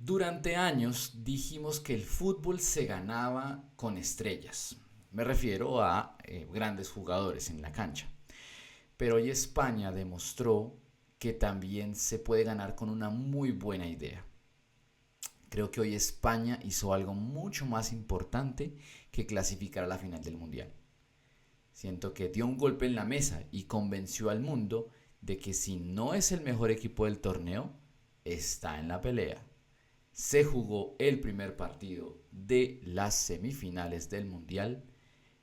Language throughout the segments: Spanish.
Durante años dijimos que el fútbol se ganaba con estrellas. Me refiero a grandes jugadores en la cancha. Pero hoy España demostró que también se puede ganar con una muy buena idea. Creo que hoy España hizo algo mucho más importante que clasificar a la final del Mundial. Siento que dio un golpe en la mesa y convenció al mundo de que si no es el mejor equipo del torneo, está en la pelea. Se jugó el primer partido de las semifinales del Mundial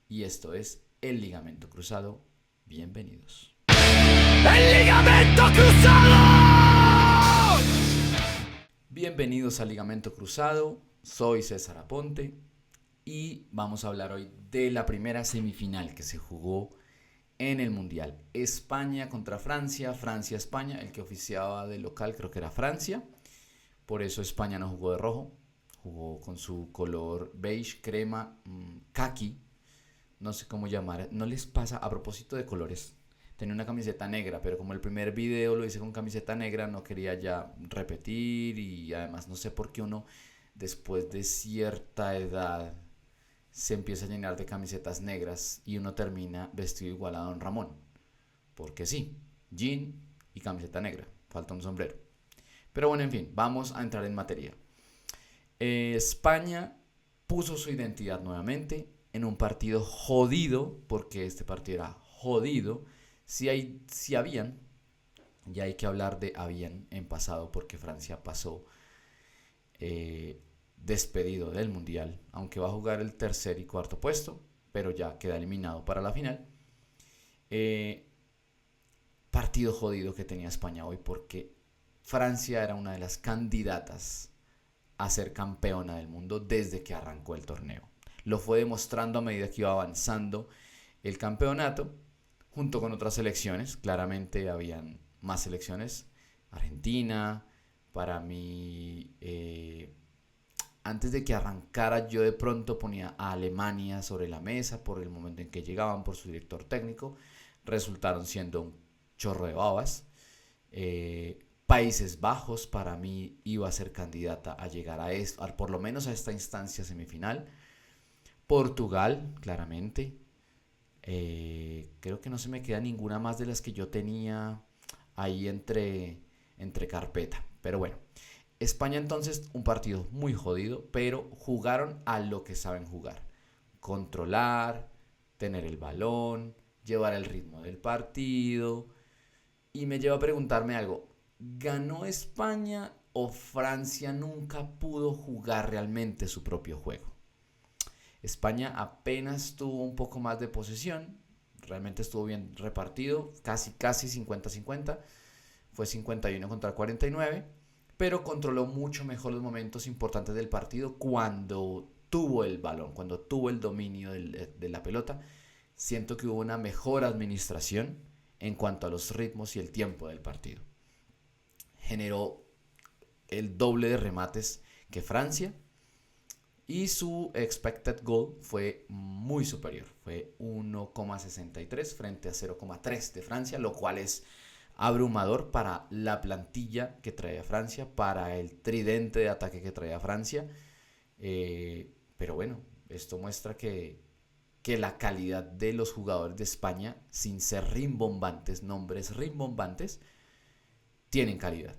y esto es el Ligamento Cruzado. Bienvenidos. ¡El Ligamento Cruzado! Bienvenidos al Ligamento Cruzado. Soy César Aponte y vamos a hablar hoy de la primera semifinal que se jugó en el Mundial. España contra Francia, Francia-España. El que oficiaba de local creo que era Francia. Por eso España no jugó de rojo, jugó con su color beige, crema, khaki, no sé cómo llamar. No les pasa, a propósito de colores, tenía una camiseta negra, pero como el primer video lo hice con camiseta negra, no quería ya repetir y además no sé por qué uno después de cierta edad se empieza a llenar de camisetas negras y uno termina vestido igual a Don Ramón. Porque sí, jean y camiseta negra, falta un sombrero. Pero bueno, en fin, vamos a entrar en materia. España puso su identidad nuevamente en un partido jodido, porque este partido era jodido. Si habían, ya hay que hablar de habían en pasado, porque Francia pasó despedido del Mundial, aunque va a jugar el tercer y cuarto puesto, pero ya queda eliminado para la final. Partido jodido que tenía España hoy, porque Francia era una de las candidatas a ser campeona del mundo desde que arrancó el torneo. Lo fue demostrando a medida que iba avanzando el campeonato, junto con otras selecciones. Claramente habían más selecciones. Argentina, para mí, antes de que arrancara yo de pronto ponía a Alemania sobre la mesa por el momento en que llegaban, por su director técnico. Resultaron siendo un chorro de babas. Países Bajos para mí iba a ser candidata a llegar a esto, por lo menos a esta instancia semifinal. Portugal, claramente. Creo que no se me queda ninguna más de las que yo tenía ahí entre carpeta. Pero bueno, España entonces un partido muy jodido, pero jugaron a lo que saben jugar. Controlar, tener el balón, llevar el ritmo del partido. Y me lleva a preguntarme algo. ¿Ganó España o Francia nunca pudo jugar realmente su propio juego? España apenas tuvo un poco más de posesión, realmente estuvo bien repartido, casi 50-50, fue 51 contra 49, pero controló mucho mejor los momentos importantes del partido cuando tuvo el balón, cuando tuvo el dominio de la pelota. Siento que hubo una mejor administración en cuanto a los ritmos y el tiempo del partido. Generó el doble de remates que Francia y su expected goal fue muy superior, fue 1,63 frente a 0,3 de Francia, lo cual es abrumador para la plantilla que traía Francia, para el tridente de ataque que traía Francia. Pero bueno, esto muestra que la calidad de los jugadores de España, sin ser rimbombantes, nombres rimbombantes, tienen calidad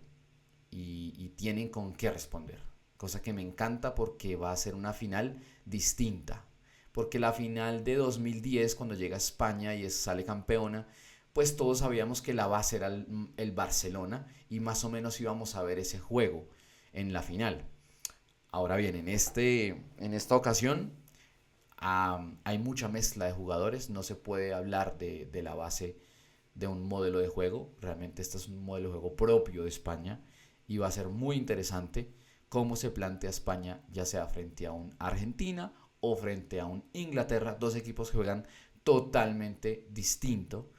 y tienen con qué responder. Cosa que me encanta porque va a ser una final distinta. Porque la final de 2010, cuando llega a España y sale campeona, pues todos sabíamos que la base era el Barcelona y más o menos íbamos a ver ese juego en la final. Ahora bien, en esta ocasión hay mucha mezcla de jugadores, no se puede hablar de la base de un modelo de juego. Realmente este es un modelo de juego propio de España y va a ser muy interesante cómo se plantea España, ya sea frente a un Argentina o frente a un Inglaterra, dos equipos que juegan totalmente distinto.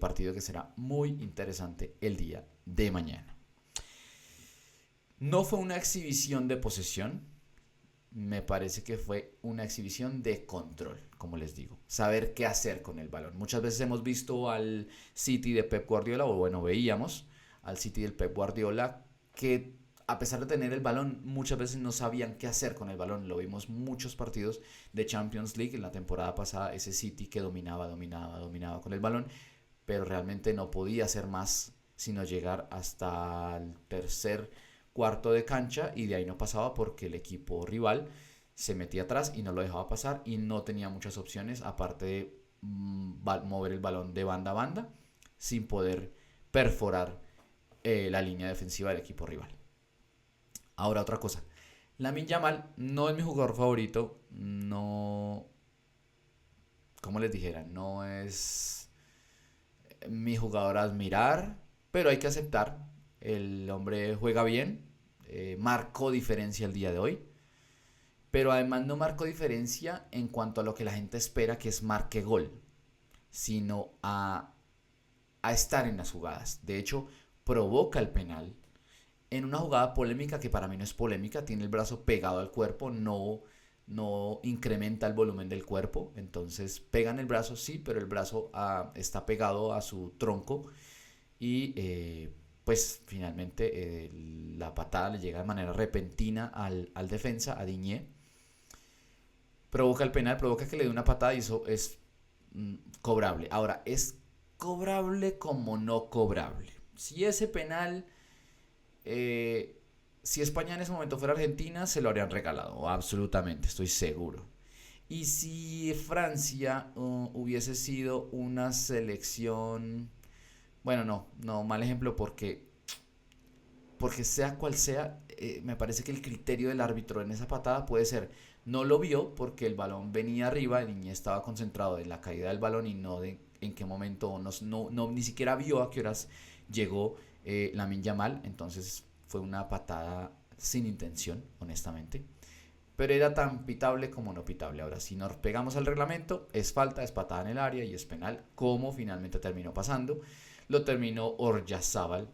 Partido que será muy interesante el día de mañana. No fue una exhibición de posesión, me parece que fue una exhibición de control, como les digo, saber qué hacer con el balón. Muchas veces hemos visto al City de Pep Guardiola, o bueno, veíamos al City del Pep Guardiola que a pesar de tener el balón, muchas veces no sabían qué hacer con el balón. Lo vimos muchos partidos de Champions League en la temporada pasada, ese City que dominaba con el balón, pero realmente no podía hacer más sino llegar hasta el tercer cuarto de cancha y de ahí no pasaba porque el equipo rival se metía atrás y no lo dejaba pasar y no tenía muchas opciones aparte de mover el balón de banda a banda sin poder perforar la línea defensiva del equipo rival. Ahora otra cosa, Lamine Yamal no es mi jugador favorito, no, como les dijera, no es mi jugador a admirar, pero hay que aceptar, el hombre juega bien, marcó diferencia el día de hoy, pero además no marcó diferencia en cuanto a lo que la gente espera que es marque gol, sino a estar en las jugadas. De hecho, provoca el penal en una jugada polémica que para mí no es polémica, tiene el brazo pegado al cuerpo, no incrementa el volumen del cuerpo, entonces pegan el brazo, sí, pero el brazo está pegado a su tronco y pues finalmente la patada le llega de manera repentina al defensa, a Diñé, provoca el penal, provoca que le dé una patada y eso es cobrable. Ahora, es cobrable como no cobrable. Si ese penal, si España en ese momento fuera Argentina, se lo habrían regalado, absolutamente, estoy seguro. Y si Francia hubiese sido una selección, bueno, no, mal ejemplo porque sea cual sea, me parece que el criterio del árbitro en esa patada puede ser, no lo vio porque el balón venía arriba, el niño estaba concentrado en la caída del balón y no de en qué momento, ni siquiera vio a qué horas llegó Lamine Yamal, entonces fue una patada sin intención, honestamente. Pero era tan pitable como no pitable. Ahora, si nos pegamos al reglamento, es falta, es patada en el área y es penal, como finalmente terminó pasando. Lo terminó Oryazábal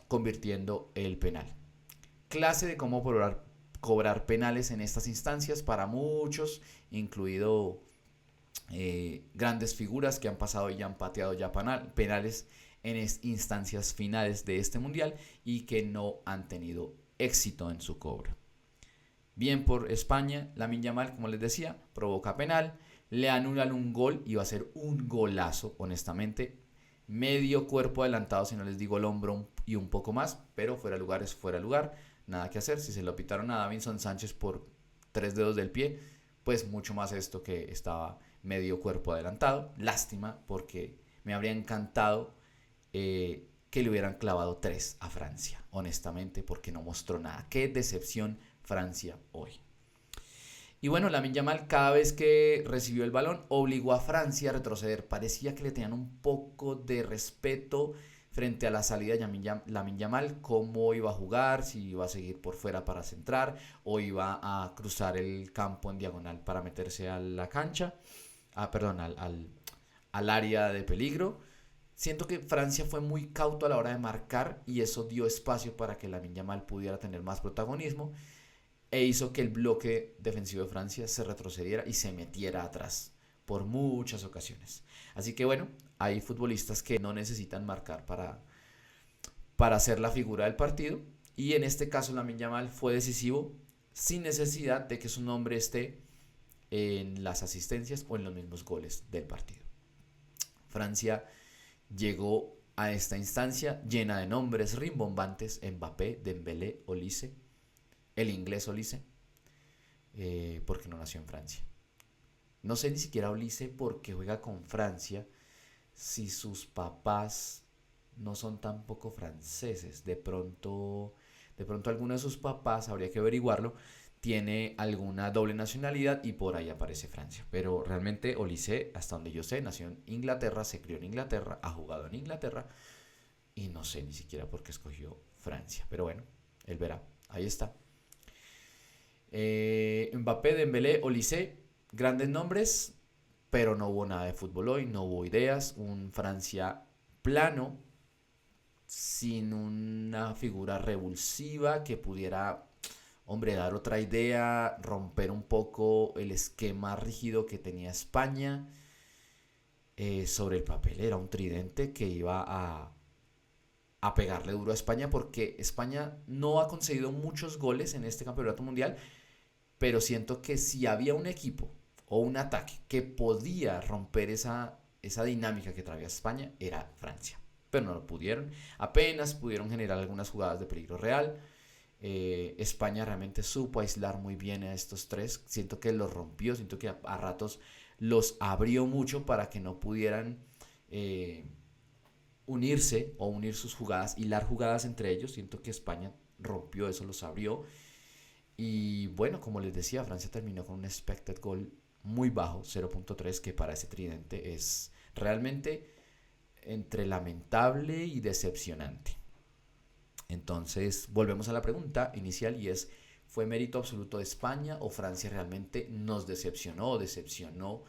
convirtiendo el penal. Clase de cómo cobrar penales en estas instancias para muchos, incluido grandes figuras que han pasado y han pateado ya penales en instancias finales de este mundial y que no han tenido éxito en su cobro. Bien por España, Lamine Yamal, como les decía, provoca penal, le anulan un gol y va a ser un golazo, honestamente. Medio cuerpo adelantado, si no les digo el hombro y un poco más, pero fuera de lugar es fuera de lugar, nada que hacer. Si se lo pitaron a Davinson Sánchez por 3 dedos del pie, pues mucho más esto que estaba medio cuerpo adelantado. Lástima porque me habría encantado que le hubieran clavado 3 a Francia, honestamente, porque no mostró nada. Qué decepción Francia hoy. Y bueno, Lamine Yamal cada vez que recibió el balón obligó a Francia a retroceder. Parecía que le tenían un poco de respeto frente a la salida de Lamine Yamal, cómo iba a jugar, si iba a seguir por fuera para centrar o iba a cruzar el campo en diagonal para meterse a la cancha, perdón, al área de peligro. Siento que Francia fue muy cauto a la hora de marcar y eso dio espacio para que Lamine Yamal pudiera tener más protagonismo e hizo que el bloque defensivo de Francia se retrocediera y se metiera atrás por muchas ocasiones. Así que bueno, hay futbolistas que no necesitan marcar para ser la figura del partido y en este caso Lamine Yamal fue decisivo sin necesidad de que su nombre esté en las asistencias o en los mismos goles del partido. Francia llegó a esta instancia llena de nombres rimbombantes: Mbappé, Dembélé, Olise, el inglés Olise, porque no nació en Francia. No sé ni siquiera Olise por qué juega con Francia si sus papás no son tampoco franceses. De pronto alguno de sus papás, habría que averiguarlo, tiene alguna doble nacionalidad y por ahí aparece Francia. Pero realmente Olise, hasta donde yo sé, nació en Inglaterra, se crió en Inglaterra, ha jugado en Inglaterra y no sé ni siquiera por qué escogió Francia. Pero bueno, él verá. Ahí está. Mbappé, Dembélé, Olise, grandes nombres, pero no hubo nada de fútbol hoy, no hubo ideas. Un Francia plano, sin una figura revulsiva que pudiera, hombre, dar otra idea, romper un poco el esquema rígido que tenía España. Sobre el papel era un tridente que iba a pegarle duro a España, porque España no ha conseguido muchos goles en este campeonato mundial, pero siento que si había un equipo o un ataque que podía romper esa dinámica que traía España, era Francia. Pero no lo pudieron. Apenas pudieron generar algunas jugadas de peligro real. España realmente supo aislar muy bien a estos tres. Siento que los rompió, siento que a ratos los abrió mucho para que no pudieran eh, unirse o unir sus jugadas, hilar jugadas entre ellos. Siento que España rompió eso, los abrió. Y bueno, como les decía, Francia terminó con un expected goal muy bajo, 0.3, que para ese tridente es realmente entre lamentable y decepcionante. Entonces, volvemos a la pregunta inicial y es, ¿fue mérito absoluto de España o Francia realmente nos decepcionó o decepcionó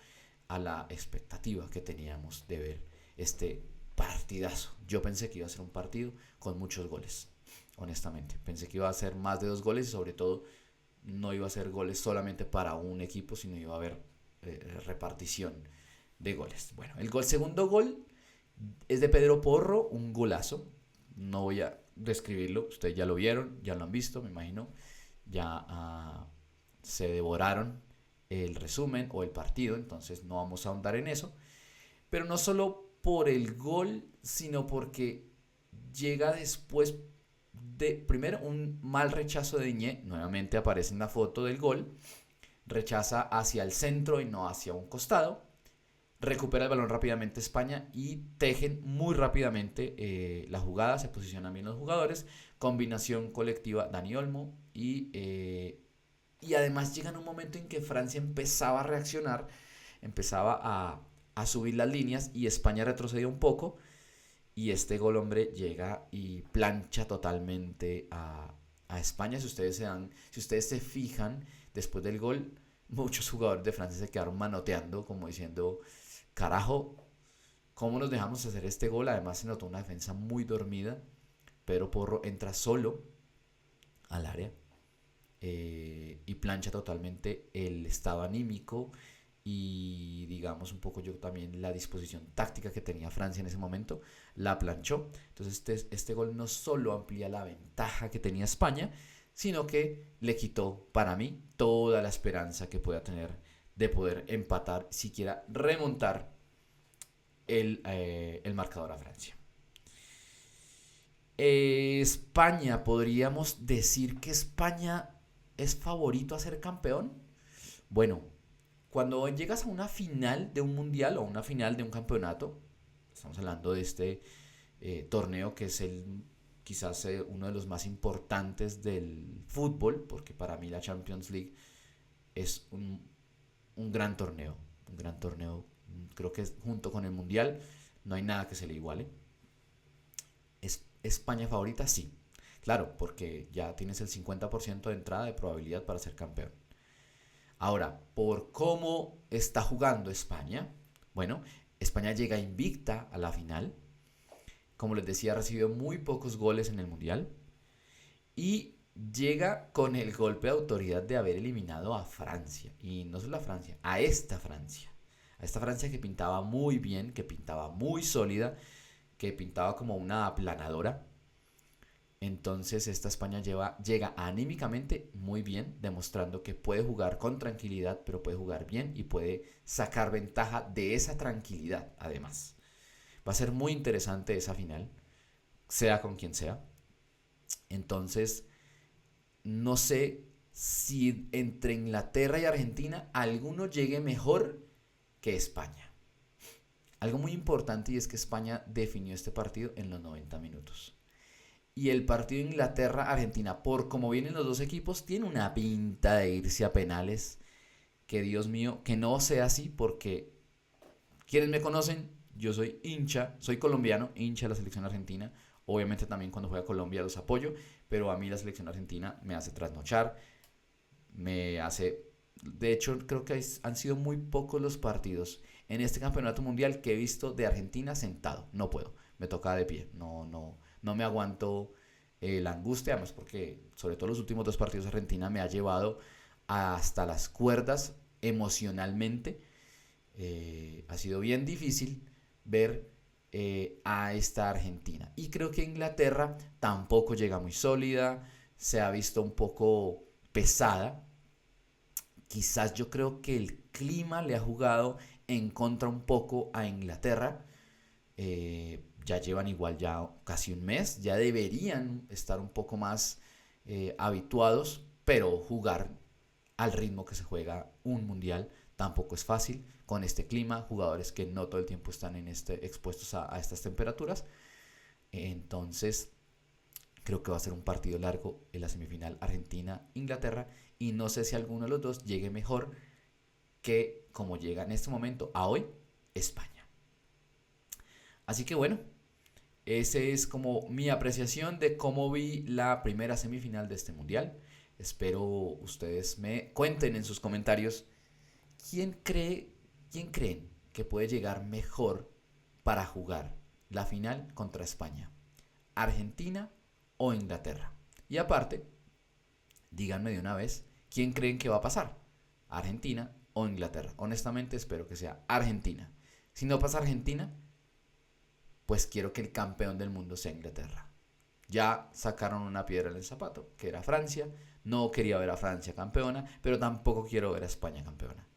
a la expectativa que teníamos de ver este partidazo? Yo pensé que iba a ser un partido con muchos goles, honestamente. Pensé que iba a ser más de 2 goles y sobre todo no iba a ser goles solamente para un equipo, sino iba a haber repartición de goles. Bueno, segundo gol es de Pedro Porro, un golazo. No voy a describirlo, ustedes ya lo vieron, ya lo han visto, me imagino. Ya se devoraron el resumen o el partido, entonces no vamos a ahondar en eso. Pero no solo por el gol, sino porque llega después de, primero, un mal rechazo de Diñé, nuevamente aparece en la foto del gol, rechaza hacia el centro y no hacia un costado, recupera el balón rápidamente España y tejen muy rápidamente la jugada, se posicionan bien los jugadores, combinación colectiva Dani Olmo y además llega en un momento en que Francia empezaba a reaccionar, empezaba a subir las líneas y España retrocedió un poco y este gol, hombre, llega y plancha totalmente a España. Si ustedes se fijan, después del gol, muchos jugadores de Francia se quedaron manoteando, como diciendo, carajo, ¿cómo nos dejamos hacer este gol? Además se notó una defensa muy dormida. Pedro Porro entra solo al área y plancha totalmente el estado anímico y digamos un poco yo también la disposición táctica que tenía Francia en ese momento, la planchó. Entonces este gol no solo amplía la ventaja que tenía España, sino que le quitó para mí toda la esperanza que pueda tener de poder empatar, siquiera remontar el marcador a Francia. España, podríamos decir que España es favorito a ser campeón. Bueno, cuando llegas a una final de un mundial o una final de un campeonato, estamos hablando de este torneo que es quizás uno de los más importantes del fútbol, porque para mí la Champions League es un gran torneo, un gran torneo. Creo que junto con el mundial no hay nada que se le iguale. ¿Es España favorita? Sí. Claro, porque ya tienes el 50% de entrada de probabilidad para ser campeón. Ahora, por cómo está jugando España, bueno, España llega invicta a la final. Como les decía, recibió muy pocos goles en el Mundial. Y llega con el golpe de autoridad de haber eliminado a Francia. Y no solo a Francia, a esta Francia. A esta Francia que pintaba muy bien, que pintaba muy sólida, que pintaba como una aplanadora. Entonces esta España llega anímicamente muy bien, demostrando que puede jugar con tranquilidad, pero puede jugar bien y puede sacar ventaja de esa tranquilidad además. Va a ser muy interesante esa final, sea con quien sea. Entonces, no sé si entre Inglaterra y Argentina alguno llegue mejor que España. Algo muy importante y es que España definió este partido en los 90 minutos. Y el partido Inglaterra-Argentina, por como vienen los dos equipos, tiene una pinta de irse a penales. Que Dios mío, que no sea así, porque quienes me conocen, yo soy hincha, soy colombiano, hincha de la selección argentina. Obviamente también cuando juega Colombia los apoyo, pero a mí la selección argentina me hace trasnochar, me hace... De hecho, creo que han sido muy pocos los partidos en este campeonato mundial que he visto de Argentina sentado. No puedo, me toca de pie, no me aguanto la angustia, además porque sobre todo los últimos 2 partidos Argentina me ha llevado hasta las cuerdas emocionalmente. Ha sido bien difícil ver a esta Argentina. Y creo que Inglaterra tampoco llega muy sólida, se ha visto un poco pesada. Quizás yo creo que el clima le ha jugado en contra un poco a Inglaterra. Ya llevan igual ya casi un mes, ya deberían estar un poco más habituados, pero jugar al ritmo que se juega un mundial tampoco es fácil con este clima, jugadores que no todo el tiempo están expuestos a estas temperaturas. Entonces creo que va a ser un partido largo en la semifinal Argentina-Inglaterra y no sé si alguno de los dos llegue mejor que como llega en este momento a hoy España. Así que bueno, ese es como mi apreciación de cómo vi la primera semifinal de este mundial. Espero ustedes me cuenten en sus comentarios quién creen que puede llegar mejor para jugar la final contra España, Argentina o Inglaterra. Y aparte, díganme de una vez quién creen que va a pasar, Argentina o Inglaterra. Honestamente espero que sea Argentina. Si no pasa Argentina, pues quiero que el campeón del mundo sea Inglaterra. Ya sacaron una piedra en el zapato, que era Francia. No quería ver a Francia campeona, pero tampoco quiero ver a España campeona.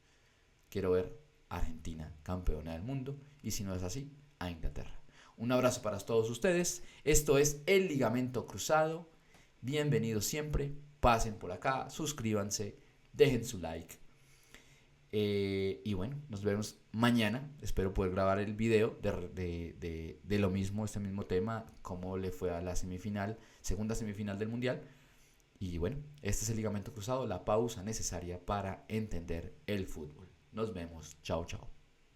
Quiero ver a Argentina campeona del mundo, y si no es así, a Inglaterra. Un abrazo para todos ustedes. Esto es El Ligamento Cruzado. Bienvenidos siempre. Pasen por acá, suscríbanse, dejen su like. Y bueno, nos vemos mañana. Espero poder grabar el video de lo mismo, este mismo tema, cómo le fue a la semifinal, segunda semifinal del mundial. Y bueno, este es el Ligamento Cruzado, la pausa necesaria para entender el fútbol. Nos vemos. Chao, chao.